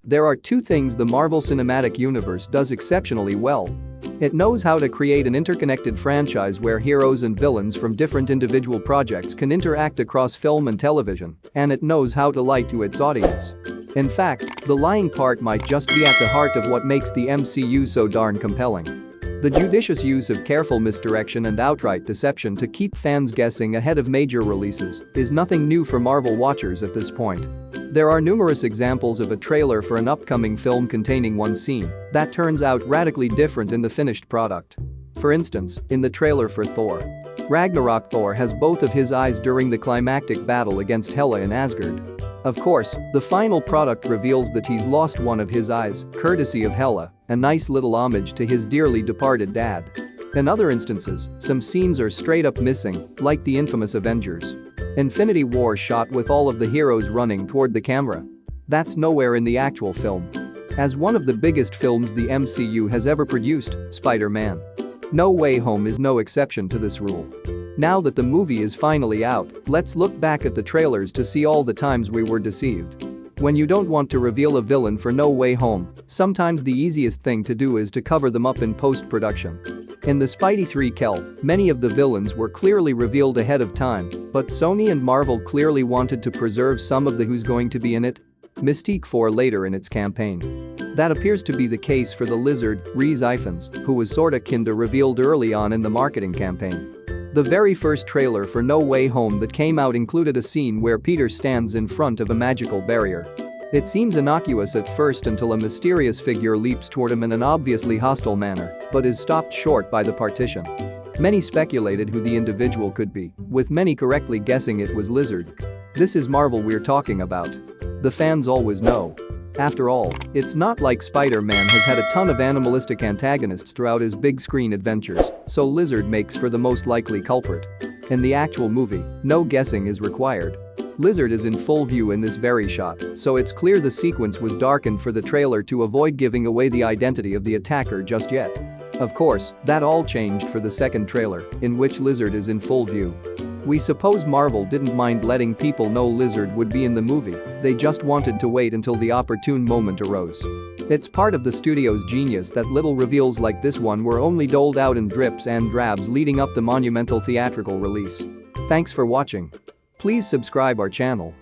There are two things the Marvel Cinematic Universe does exceptionally well. It knows how to create an interconnected franchise where heroes and villains from different individual projects can interact across film and television, and it knows how to lie to its audience. In fact, the lying part might just be at the heart of what makes the MCU so darn compelling. The judicious use of careful misdirection and outright deception to keep fans guessing ahead of major releases is nothing new for Marvel watchers at this point. There are numerous examples of a trailer for an upcoming film containing one scene that turns out radically different in the finished product. For instance, in the trailer for Thor Ragnarok, Thor has both of his eyes during the climactic battle against Hela in Asgard. Of course, the final product reveals that he's lost one of his eyes, courtesy of Hela, a nice little homage to his dearly departed dad. In other instances, some scenes are straight up missing, like the infamous Avengers Infinity War shot with all of the heroes running toward the camera. That's nowhere in the actual film. As one of the biggest films the MCU has ever produced, Spider-Man No Way Home is no exception to this rule. Now that the movie is finally out, let's look back at the trailers to see all the times we were deceived. When you don't want to reveal a villain for No Way Home, sometimes the easiest thing to do is to cover them up in post-production. In the Spidey 3 Kel, many of the villains were clearly revealed ahead of time, but Sony and Marvel clearly wanted to preserve some of the who's going to be in it. Mystique for later in its campaign. That appears to be the case for the lizard, Rhys Ifans, who was sorta kinda revealed early on in the marketing campaign. The very first trailer for No Way Home that came out included a scene where Peter stands in front of a magical barrier. It seems innocuous at first until a mysterious figure leaps toward him in an obviously hostile manner, but is stopped short by the partition. Many speculated who the individual could be, with many correctly guessing it was Lizard. This is Marvel we're talking about. The fans always know. After all, it's not like Spider-Man has had a ton of animalistic antagonists throughout his big screen adventures, so Lizard makes for the most likely culprit. In the actual movie, no guessing is required. Lizard is in full view in this very shot, so it's clear the sequence was darkened for the trailer to avoid giving away the identity of the attacker just yet. Of course, that all changed for the second trailer, in which Lizard is in full view. We suppose Marvel didn't mind letting people know Lizard would be in the movie, they just wanted to wait until the opportune moment arose. It's part of the studio's genius that little reveals like this one were only doled out in drips and drabs leading up the monumental theatrical release. Thanks for watching. Please subscribe our channel.